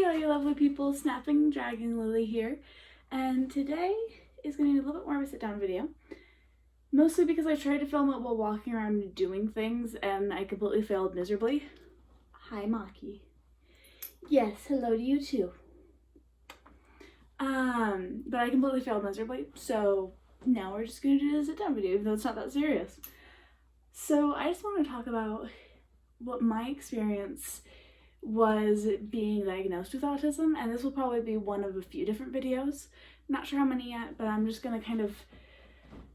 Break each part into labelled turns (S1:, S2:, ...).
S1: all you lovely people, Snapping Dragon Lily here, and today is going to be a little bit more of a sit-down video, mostly because I tried to film it while walking around doing things and I completely failed miserably. Hi Maki. Yes, hello to you too. But I completely failed miserably, so now we're just going to do a sit-down video, even though it's not that serious. So I just want to talk about what my experience was being diagnosed with autism, and this will probably be one of a few different videos. Not sure how many yet, but I'm just gonna kind of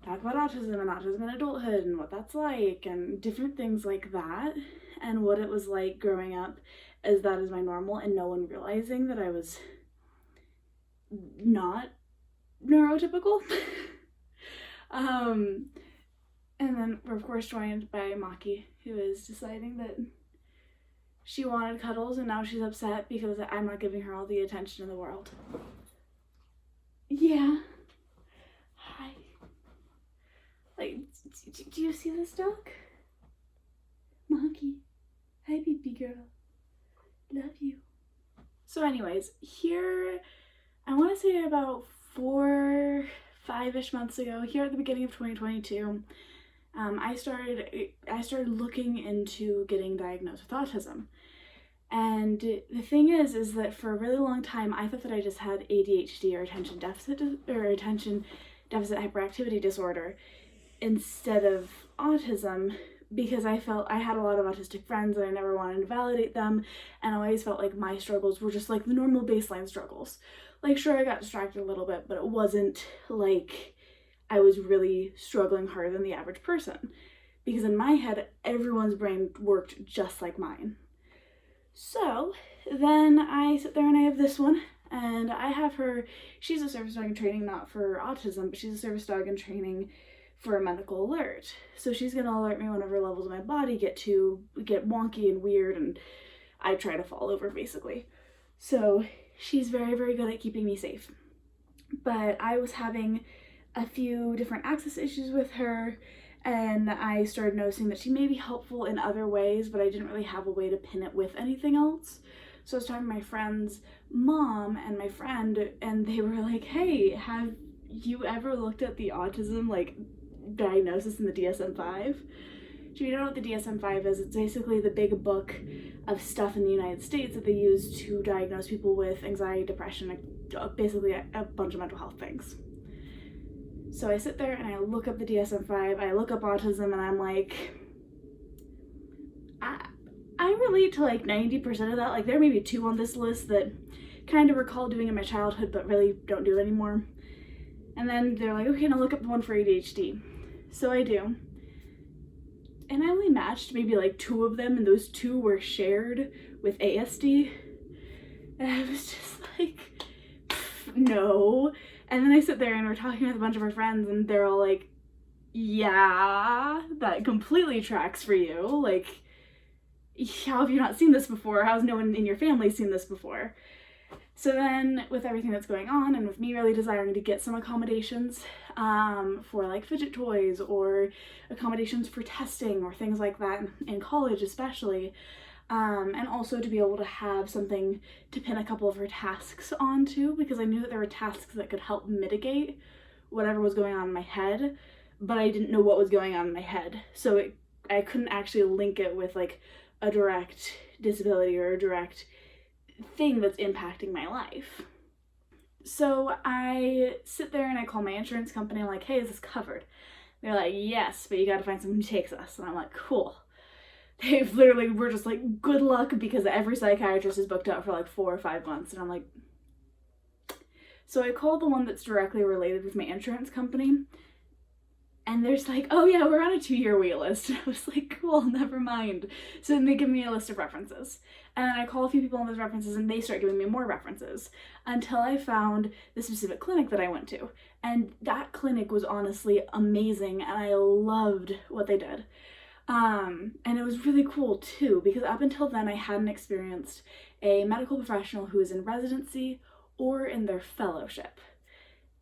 S1: talk about autism and autism in adulthood and what that's like and different things like that, and what it was like growing up as that is my normal and no one realizing that I was not neurotypical. And then we're of course joined by Maki, who is deciding that she wanted cuddles and now she's upset because I'm not giving her all the attention in the world. Yeah. Hi. Like, do you see this dog? Maki. Hi, baby girl. Love you. So anyways, here, I want to say about 4-5-ish months ago, here at the beginning of 2022, I started looking into getting diagnosed with autism. And the thing is that for a really long time I thought that I just had ADHD or attention deficit hyperactivity disorder instead of autism, because I felt I had a lot of autistic friends and I never wanted to validate them, and I always felt like my struggles were just like the normal baseline struggles. Like, sure, I got distracted a little bit, but it wasn't like I was really struggling harder than the average person, because in my head everyone's brain worked just like mine. So then I sit there and I have this one, and I have her, she's a service dog in training, not for autism, but she's a service dog in training for a medical alert. So she's gonna alert me whenever levels of my body get wonky and weird and I try to fall over, basically. So she's very, very good at keeping me safe. But I was having a few different access issues with her, and I started noticing that she may be helpful in other ways, but I didn't really have a way to pin it with anything else. So I was talking to my friend's mom and my friend, and they were like, hey, have you ever looked at the autism diagnosis in the DSM-5? Do you know what the DSM-5 is? It's basically the big book of stuff in the United States that they use to diagnose people with anxiety, depression, basically a bunch of mental health things. So I sit there and I look up the DSM-5, I look up autism, and I'm like, I relate to like 90% of that. Like, there may be 2 on this list that kind of recall doing in my childhood but really don't do it anymore. And then they're like, okay, now look up the one for ADHD. So I do. And I only matched maybe like 2 of them, and those 2 were shared with ASD. And I was just like, no. And then I sit there and we're talking with a bunch of our friends, and they're all like, yeah, that completely tracks for you. Like, how have you not seen this before? How's no one in your family seen this before? So then, with everything that's going on, and with me really desiring to get some accommodations for like fidget toys or accommodations for testing or things like that in college especially, and also to be able to have something to pin a couple of her tasks onto, because I knew that there were tasks that could help mitigate whatever was going on in my head, but I didn't know what was going on in my head. So I couldn't actually link it with like a direct disability or a direct thing that's impacting my life. So I sit there and I call my insurance company. I'm like, hey, is this covered? They're like, yes, but you gotta find someone who takes us. And I'm like, cool. They've literally were just like, good luck, because every psychiatrist is booked out for like 4 or 5 months. And I'm like, so I called the one that's directly related with my insurance company, and there's like, oh yeah, we're on a 2-year wait list. And I was like, cool, never mind. So then they give me a list of references. And then I call a few people on those references, and they start giving me more references until I found the specific clinic that I went to. And that clinic was honestly amazing, and I loved what they did. And it was really cool too, because up until then I hadn't experienced a medical professional who is in residency or in their fellowship.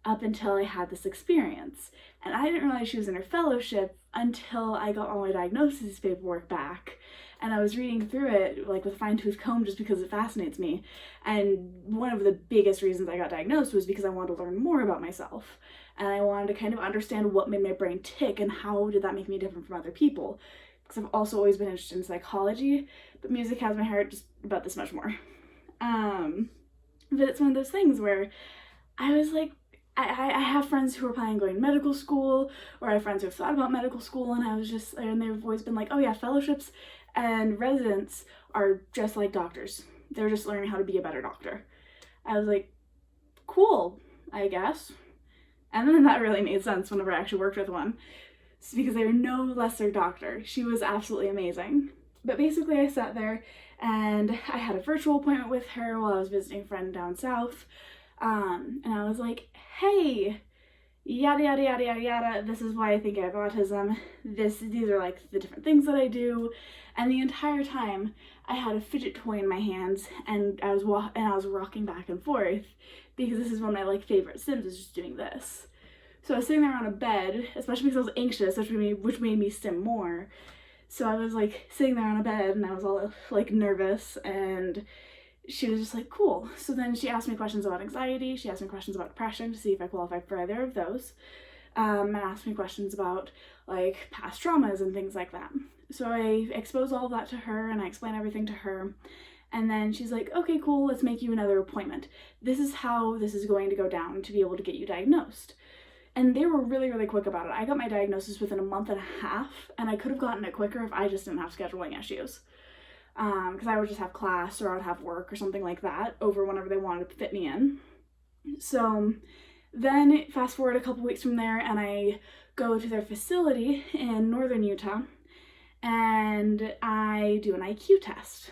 S1: up until I had this experience. And I didn't realize she was in her fellowship until I got all my diagnosis paperwork back. And I was reading through it like with a fine-tooth comb just because it fascinates me. And one of the biggest reasons I got diagnosed was because I wanted to learn more about myself. And I wanted to kind of understand what made my brain tick and how did that make me different from other people. Because I've also always been interested in psychology, but music has my heart just about this much more. But it's one of those things where I was like, I have friends who are planning on going to medical school, or I have friends who have thought about medical school, and they've always been like, oh yeah, fellowships and residents are just like doctors. They're just learning how to be a better doctor. I was like, cool, I guess. And then that really made sense whenever I actually worked with one. It's because they were no lesser doctor. She was absolutely amazing. But basically I sat there and I had a virtual appointment with her while I was visiting a friend down south. And I was like, hey, yada, yada, yada, yada, yada, this is why I think I have autism. These are like the different things that I do. And the entire time I had a fidget toy in my hands and I was rocking back and forth because this is one of my like favorite sims, is just doing this. So I was sitting there on a bed, especially because I was anxious, which made me sim more. So I was like sitting there on a bed and I was all like nervous, and she was just like, cool. So then she asked me questions about anxiety, she asked me questions about depression to see if I qualified for either of those, and asked me questions about like past traumas and things like that. So I exposed all of that to her and I explained everything to her. And then she's like, okay, cool, let's make you another appointment. This is how this is going to go down to be able to get you diagnosed. And they were really, really quick about it. I got my diagnosis within a month and a half, and I could have gotten it quicker if I just didn't have scheduling issues. Because I would just have class or I would have work or something like that over whenever they wanted to fit me in. So then fast forward a couple weeks from there, and I go to their facility in northern Utah, and I do an IQ test.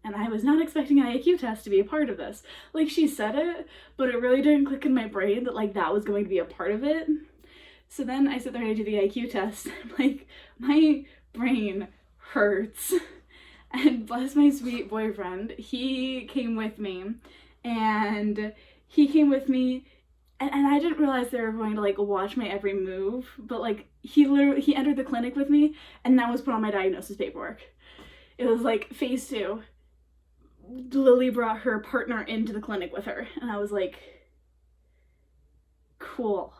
S1: And I was not expecting an IQ test to be a part of this. Like, she said it, but it really didn't click in my brain that like that was going to be a part of it. So then I sit there and I do the IQ test. Like, my brain hurts. And bless my sweet boyfriend, he came with me. And I didn't realize they were going to like watch my every move, but like he entered the clinic with me, and that was put on my diagnosis paperwork. It was like phase 2. Lily brought her partner into the clinic with her, and I was like, cool.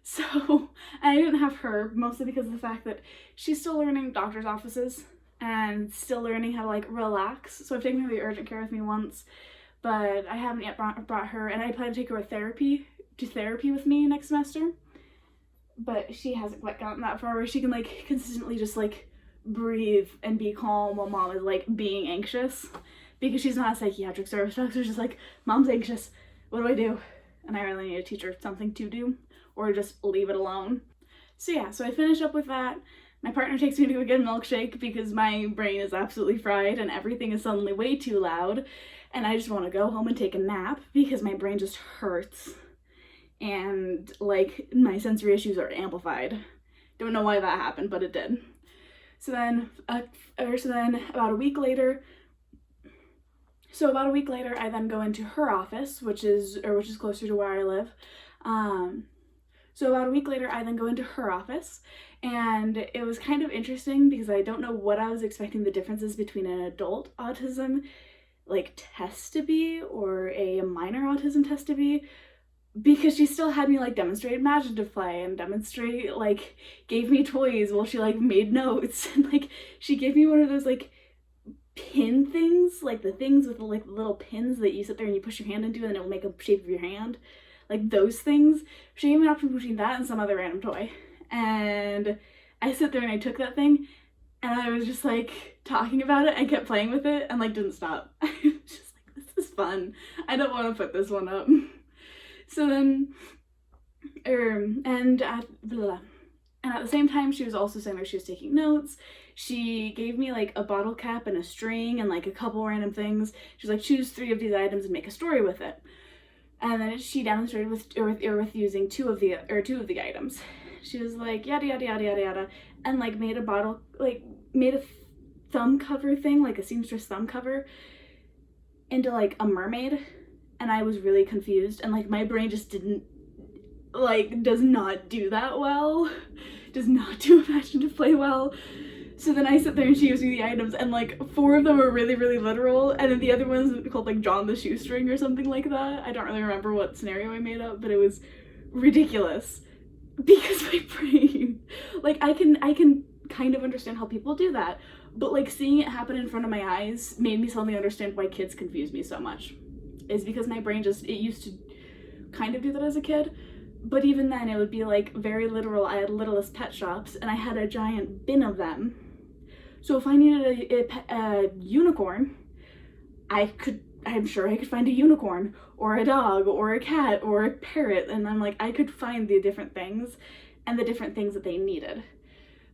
S1: So I didn't have her, mostly because of the fact that she's still learning doctor's offices and still learning how to like relax. So I've taken her to the urgent care with me once, but I haven't yet brought her, and I plan to take her to therapy with me next semester. But she hasn't quite gotten that far where she can like consistently just like breathe and be calm while mom is like being anxious, because she's not a psychiatric service dog. So she's just like, mom's anxious, what do I do? And I really need to teach her something to do, or just leave it alone. So yeah, so I finish up with that. My partner takes me to go get a milkshake because my brain is absolutely fried and everything is suddenly way too loud, and I just want to go home and take a nap because my brain just hurts and like my sensory issues are amplified. Don't know why that happened, but it did. So then about a week later, I then go into her office, which is closer to where I live. So about a week later, I then go into her office, and it was kind of interesting because I don't know what I was expecting the differences between an adult autism like test to be or a minor autism test to be, because she still had me like demonstrate imaginative play and demonstrate like gave me toys while she like made notes, and like she gave me one of those like pin things, like the things with the like little pins that you sit there and you push your hand into and it will make a shape of your hand, like those things. She gave me an option between that and some other random toy, and I sit there and I took that thing and I was just like talking about it and kept playing with it and like didn't stop. I was just like, this is fun, I don't want to put this one up. So then, and at the same time, she was also saying that she was taking notes. She gave me like a bottle cap and a string and like a couple random things. She was like, choose 3 of these items and make a story with it. And then she demonstrated with using two of the items. She was like, yada yada yada yada yada, and like made a thumb cover thing, like a seamstress thumb cover, into like a mermaid. and I was really confused, and like my brain just didn't, like, does not do that well, does not do imaginative play well. So then I sit there and she gives me the items, and like 4 of them are really, really literal, and then the other one's called like John the Shoestring or something like that. I don't really remember what scenario I made up, but it was ridiculous because my brain, like, I can kind of understand how people do that, but like seeing it happen in front of my eyes made me suddenly understand why kids confuse me so much. Is because my brain just, it used to kind of do that as a kid, but even then it would be like very literal. I had Littlest Pet Shops and I had a giant bin of them. So if I needed a unicorn, I'm sure I could find a unicorn or a dog or a cat or a parrot, and I'm like, I could find the different things and the different things that they needed.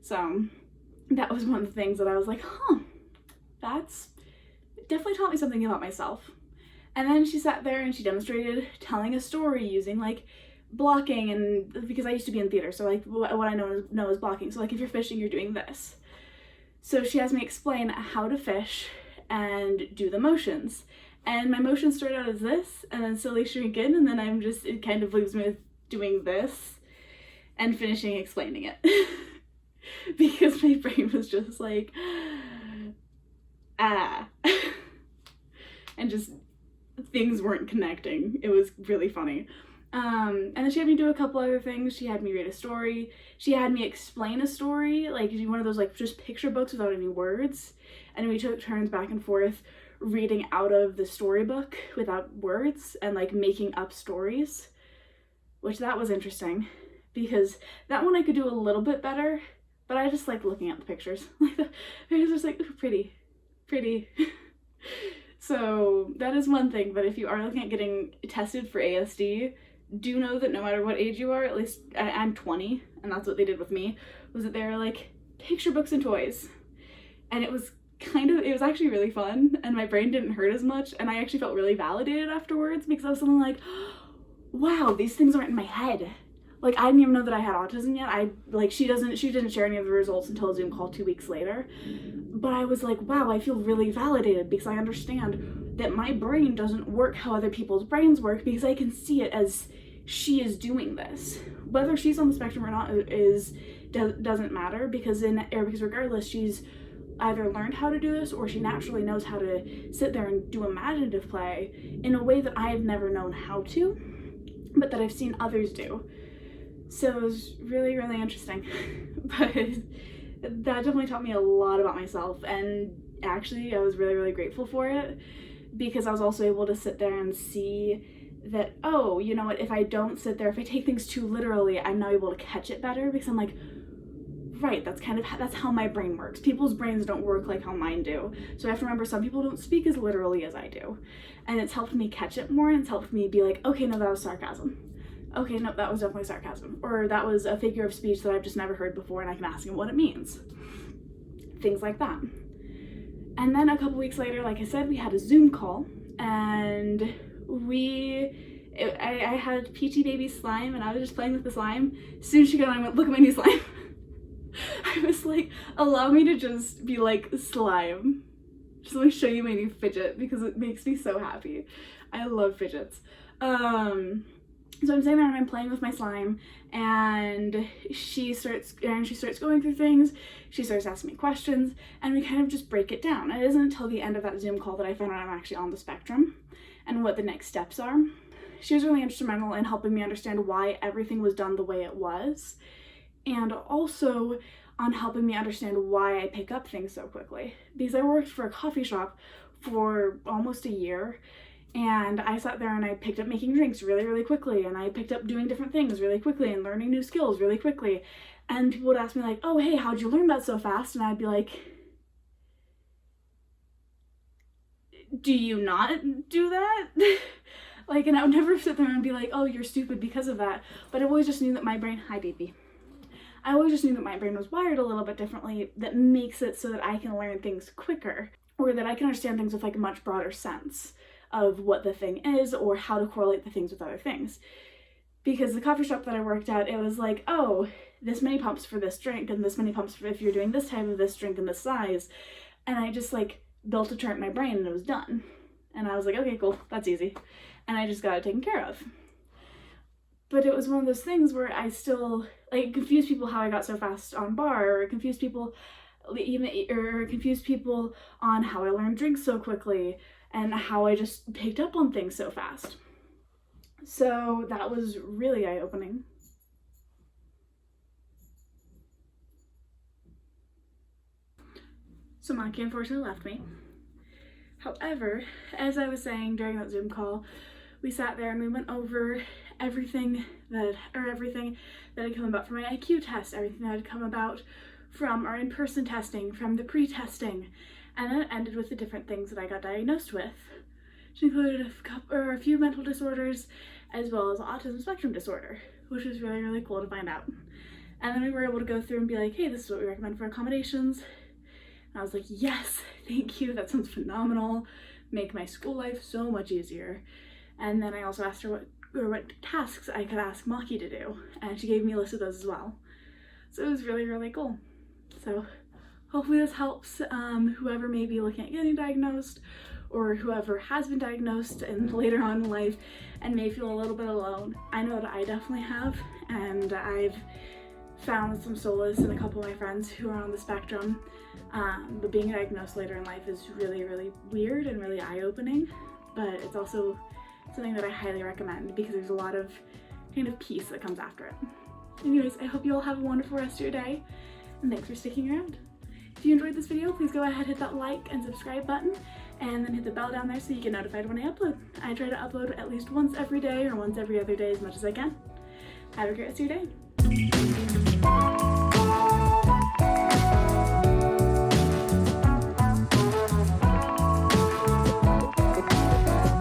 S1: So that was one of the things that I was like, huh, that's definitely taught me something about myself. And then she sat there and she demonstrated telling a story using like blocking, and because I used to be in theater, so like what I know is blocking. So like if you're fishing, you're doing this. So she has me explain how to fish and do the motions. And my motions start out as this, and then slowly shrink in, and then it kind of leaves me with doing this and finishing explaining it. Because my brain was just like, and just things weren't connecting. It was really funny. And then she had me do a couple other things. She had me read a story. She had me explain a story, like one of those like just picture books without any words. And we took turns back and forth reading out of the storybook without words and like making up stories, which that was interesting because that one I could do a little bit better, but I just like looking at the pictures. Like the pictures are just like, ooh, pretty. So that is one thing, but if you are looking at getting tested for ASD, do know that no matter what age you are, at least I'm 20, and that's what they did with me, was that they were like, picture books and toys. And it was actually really fun, and my brain didn't hurt as much, and I actually felt really validated afterwards because I was something like, wow, these things aren't in my head. Like, I didn't even know that I had autism yet. She didn't share any of the results until a Zoom call 2 weeks later. But I was like, wow, I feel really validated because I understand that my brain doesn't work how other people's brains work because I can see it as she is doing this. Whether she's on the spectrum or not doesn't matter because regardless, she's either learned how to do this or she naturally knows how to sit there and do imaginative play in a way that I've never known how to, but that I've seen others do. So it was really, really interesting. But that definitely taught me a lot about myself, and actually I was really, really grateful for it because I was also able to sit there and see that, oh, you know what, if I take things too literally, I'm now able to catch it better because I'm like, right, that's how my brain works. People's brains don't work like how mine do. So I have to remember some people don't speak as literally as I do. And it's helped me catch it more, and it's helped me be like, okay, no, that was sarcasm. Okay, no, that was definitely sarcasm. Or that was a figure of speech that I've just never heard before and I can ask him what it means. Things like that. And then a couple weeks later, like I said, we had a Zoom call, and I had PT baby slime, and I was just playing with the slime. As soon as she got on, I went, look at my new slime. I was like, allow me to just be like slime. Just let me show you my new fidget because it makes me so happy. I love fidgets. So I'm sitting there and I'm playing with my slime, and she starts going through things. She starts asking me questions, and we kind of just break it down. And it isn't until the end of that Zoom call that I found out I'm actually on the spectrum and what the next steps are. She was really instrumental in helping me understand why everything was done the way it was, and also on helping me understand why I pick up things so quickly. Because I worked for a coffee shop for almost a year, and I sat there and I picked up making drinks really, really quickly, and I picked up doing different things really quickly and learning new skills really quickly. And people would ask me like, oh, hey, how'd you learn that so fast? And I'd be like, do you not do that? Like, and I would never sit there and be like, oh, you're stupid because of that. But I always just knew that my brain, hi baby. I always just knew that my brain was wired a little bit differently that makes it so that I can learn things quicker, or that I can understand things with like a much broader sense of what the thing is or how to correlate the things with other things. Because the coffee shop that I worked at, it was like, oh, this many pumps for this drink and this many pumps for if you're doing this type of this drink and this size. And I just like built a chart in my brain and it was done. And I was like, okay, cool, that's easy. And I just got it taken care of. But it was one of those things where I still, like, confused people how I got so fast on bar, or confused people on how I learned drinks so quickly, and how I just picked up on things so fast. So that was really eye-opening. So Monkey unfortunately left me. However, as I was saying during that Zoom call, we sat there and we went over everything that had come about from my IQ test, everything that had come about from our in-person testing, from the pre-testing, and then it ended with the different things that I got diagnosed with, which included a few mental disorders, as well as autism spectrum disorder, which was really, really cool to find out. And then we were able to go through and be like, hey, this is what we recommend for accommodations. And I was like, yes, thank you, that sounds phenomenal. Make my school life so much easier. And then I also asked her what tasks I could ask Maki to do, and she gave me a list of those as well. So it was really, really cool. So hopefully this helps whoever may be looking at getting diagnosed, or whoever has been diagnosed and later on in life and may feel a little bit alone. I know that I definitely have, and I've found some solace in a couple of my friends who are on the spectrum, but being diagnosed later in life is really, really weird and really eye-opening, but it's also something that I highly recommend because there's a lot of kind of peace that comes after it. Anyways, I hope you all have a wonderful rest of your day, and thanks for sticking around. If you enjoyed this video, please go ahead, hit that like and subscribe button, and then hit the bell down there so you get notified when I upload. I try to upload at least once every day or once every other day as much as I can. Have a great rest of your day.